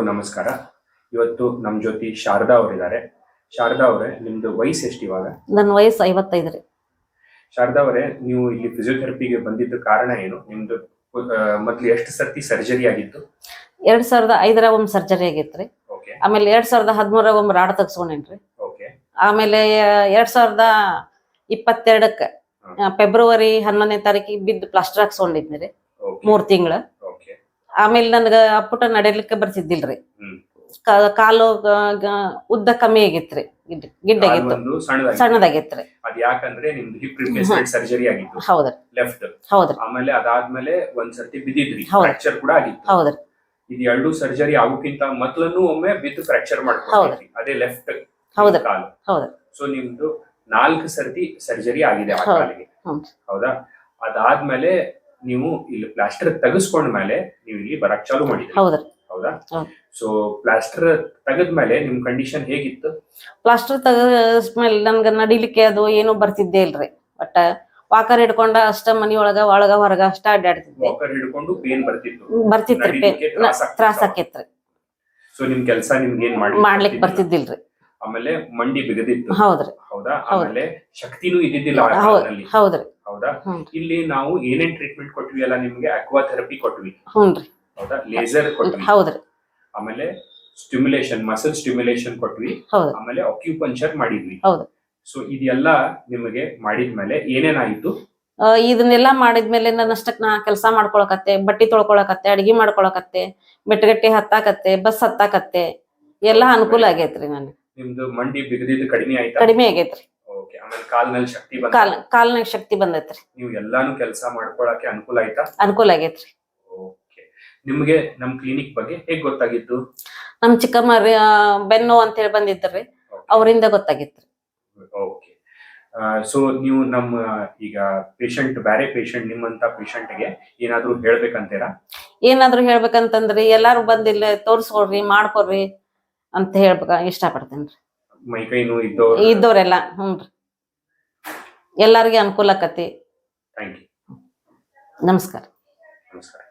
ಎಲ್ರಿಗೂ ನಮಸ್ಕಾರ. ಇವತ್ತು ನಮ್ಮ ಜೊತೆ ಶಾರದಾ ಅವರಿದ್ದಾರೆ. ಶಾರದಾ ಅವರೇ, ನಿಮ್ದು ವಯಸ್ಸು ಎಷ್ಟು ಇವಾಗ? ನನ್ನ ವಯಸ್ಸು 55 ರೀ. ಶಾರದಾ ಅವರೇ, ನೀವು ಇಲ್ಲಿ ಫಿಸಿಯೋಥೆರಪಿಗೆ ಬಂದಿದ್ದ ಕಾರಣ ಏನು? ನಿಮ್ದು ಮೊದ್ಲು ಎಷ್ಟು ಸರ್ತಿ ಸರ್ಜರಿ ಆಗಿತ್ತು? 2005 ಒಂದು ಸರ್ಜರಿ ಆಗೈತ್ರಿ. ಆಮೇಲೆ 2013 ಒಂದು ರಾಡ್ ತೆಗ್ಸ್ಕೊಂಡೇನ್ರಿ. ಆಮೇಲೆ 2022 ಫೆಬ್ರವರಿ 11ನೇ ತಾರೀಕಿಗೆ ಬಿದ್ದು ಪ್ಲಾಸ್ಟರ್ ಹಾಕ್ಸ್ಕೊಂಡಿದ್ನಿ ರೀ 3 ತಿಂಗಳು. ಆಮೇಲೆ ನನ್ಗ ಅಪ್ಪುಟ ನಡಿಲಿಕ್ಕೆ ಬರ್ತಿದ್ದಿಲ್ರಿ. ಕಾಲು ಉದ್ದ ಕಮ್ಮಿ ಆಗೈತ್ರಿ, ಗಿಡ್ಡ ಆಗಿತ್ತು, ಸಣ್ಣದಾಗೈತ್ರಿ. ಅದ್ ಯಾಕಂದ್ರೆ ನಿಮ್ದು ಹಿಪ್ ರಿಪ್ಲೇಸ್ಮೆಂಟ್ ಸರ್ಜರಿ ಆಗಿತ್ತು. ಹೌದ್ರಿ, ಲೆಫ್ಟ್. ಹೌದ್ರಿ. ಆಮೇಲೆ ಅದಾದ್ಮೇಲೆ ಒಂದ್ ಸರ್ತಿ ಬಿದ್ದಿದ್ರಿ, ಫ್ರಾಕ್ಚರ್ ಕೂಡ ಆಗಿತ್ತು. ಹೌದ್ರಿ. ಇದು 2 ಸರ್ಜರಿ ಆಗೋಕ್ಕಿಂತ ಮೊದ್ಲನ್ನು ಒಮ್ಮೆ ಬಿದ್ದು ಫ್ರಾಕ್ಚರ್ ಮಾಡ್ಕೊಂಡಿದ್ರಿ, ಅದೇ ಲೆಫ್ಟ್ ಕಾಲು. ಹೌದ್ರಿ. ಸೊ ನಿಮ್ದು 4 ಸರ್ತಿ ಸರ್ಜರಿ ಆಗಿದೆ ಆ ಕಾಲಿಗೆ, ಹೌದಾ? ಅದಾದ್ಮೇಲೆ ನೀವು ಇಲ್ಲಿ ಪ್ಲಾಸ್ಟರ್ ತೆಗೆಸ್ಕೊಂಡ್ಮೇಲೆ ನೀವು ಇಲ್ಲಿ ಬರಕ್ ಚಾಲು ಮಾಡಿದ್ರಿ, ಹೌದಾ? ಸೊ ಪ್ಲಾಸ್ಟರ್ ತೆಗೆದ್ಮೇಲೆ ನಿಮ್ ಕಂಡೀಷನ್ ಹೇಗಿತ್ತು? ಪ್ಲಾಸ್ಟರ್ ತೆಗದ್ಮೇಲೆ ನನ್ಗ ನಡಿಲಿಕ್ಕೆ ಅದು ಏನು ಬರ್ತಿದ್ದೇ ಇಲ್ರಿ. ಬಟ್ ವಾಕರ್ ಹಿಡ್ಕೊಂಡ ಅಷ್ಟ ಮನಿಯೊಳಗ ಒಳಗ ಹೊರಗ ಅಷ್ಟ ಅಡ್ಡಾಡ್ತಿದ್ದೆ. ವಾಕರ್ ಹಿಡ್ಕೊಂಡು ಪೇನ್ ಬರ್ತಿತ್ರಿ, ತ್ರಾಸ ಆಕೇತ್ರಿ. ಸೊ ನಿಮ್ ಕೆಲಸ ನಿಮ್ಗೆ ಏನ್ ಮಾಡ್ಲಿಕ್ಕೆ ಬರ್ತಿದ್ದಿಲ್ರಿ. ಆಮೇಲೆ ಮಂಡಿ ಬಿಗದಿತ್ತು, ಹೌದ್ರಿ, ಹೌದಾ? ಆಮೇಲೆ ಶಕ್ತಿನೂ ಇದ್ದಿದ್ದಿಲ್ಲ, ಹೌದ್ರಿ, ಹೌದಾ? ಇಲ್ಲಿ ನಾವು ಏನೇನ್ ಟ್ರೀಟ್ಮೆಂಟ್ ಕೊಟ್ವಿ ಅಲ್ಲ ನಿಮ್ಗೆ? ಅಕ್ವಾ ಥೆರಪಿ ಕೊಟ್ವಿ, ಹೌದಾ? ಲೇಸರ್ ಕೊಟ್ವಿ, ಹೌದ್ರಿ. ಆಮೇಲೆ ಸ್ಟಿಮ್ಯುಲೇಷನ್, ಮಸಲ್ ಸ್ಟಿಮ್ಯುಲೇಷನ್ ಕೊಟ್ವಿ, ಆಮೇಲೆ ಅಕ್ಯುಪಂಚರ್ ಮಾಡಿದ್ವಿ. ಸೊ ಇದೆಲ್ಲ ನಿಮಗೆ ಮಾಡಿದ್ಮೇಲೆ ಏನೇನಾಯ್ತು? ಇದನ್ನೆಲ್ಲಾ ಮಾಡಿದ್ಮೇಲೆ ನನ್ನಷ್ಟಕ್ ನಾ ಕೆಲಸ ಮಾಡ್ಕೊಳಕತ್ತೆ, ಬಟ್ಟಿ ತೊಳ್ಕೊಳಕತ್ತೆ, ಅಡಿಗೆ ಮಾಡ್ಕೊಳಕತ್ತೆ, ಮೆಟ್ಟಗಟ್ಟಿ ಹತ್ತಾಕತ್ತೆ, ಬಸ್ ಹತ್ತಾಕತ್ತೆ, ಎಲ್ಲಾ ಅನುಕೂಲ ಆಗೈತ್ರಿ. ನನಗೆ ನಿಮ್ದು ಮಂಡಿ ಬಿಗದಿದ್ದು ಕಡಿಮೆ ಆಯ್ತಾ? ಕಡಿಮೆ ಆಗೈತ್ರಿ. ಓಕೆ. ಆಮೇಲೆ ಕಾಲ್ನಲ್ಲಿ ಶಕ್ತಿ ಕಾಲ್ನಾಗ ಶಕ್ತಿ ಬಂದೈತ್ರಿ. ನೀವು ಎಲ್ಲಾನು ಕೆಲಸ ಮಾಡ್ಕೊಳಕ್ಕೆ ಅನುಕೂಲ ಆಯ್ತಾ? ಅನುಕೂಲ ಆಗೈತ್ರಿ. ಓಕೆ. ನಿಮ್ಗೆ ನಮ್ ಕ್ಲಿನಿಕ್ ಬಗ್ಗೆ ಹೇಗ್ ಗೊತ್ತಾಗಿತ್ತು? ನಮ್ ಚಿಕ್ಕಮ್ಮ ಬೆನ್ನು ಅಂತ ಹೇಳಿ ಬಂದಿದ್ರಿ, ಅವರಿಂದ ಗೊತ್ತಾಗಿತ್ರಿ. ಓಕೆ. ಸೊ ನೀವು ನಮ್ಮ ಈಗ ಪೇಷಂಟ್, ಬೇರೆ ಪೇಷಂಟ್, ನಿಮ್ಮಂತ ಪೇಷಂಟ್ಗೆ ಏನಾದ್ರು ಹೇಳ್ಬೇಕಂತೀರಾ? ಏನಾದ್ರು ಹೇಳ್ಬೇಕಂತಂದ್ರಿ, ಎಲ್ಲಾರು ಬಂದಿಲ್ಲ ತೋರ್ಸ್ಕೊಡ್ರಿ, ಮಾಡ್ಕೊಡ್ರಿ ಅಂತ ಹೇಳ್ಬೇಕ ಇಷ್ಟಪಡ್ತೇನ್ರಿ. ಮೈಕೈ ನೋವು ಇದ್ದವ್ರೆಲ್ಲ ಹ್ಞೂನ್ರಿ, ಎಲ್ಲಾರ್ಗಿ ಅನುಕೂಲ ಆಕತಿ. Thank you. ನಮಸ್ಕಾರ. ನಮಸ್ಕಾರ.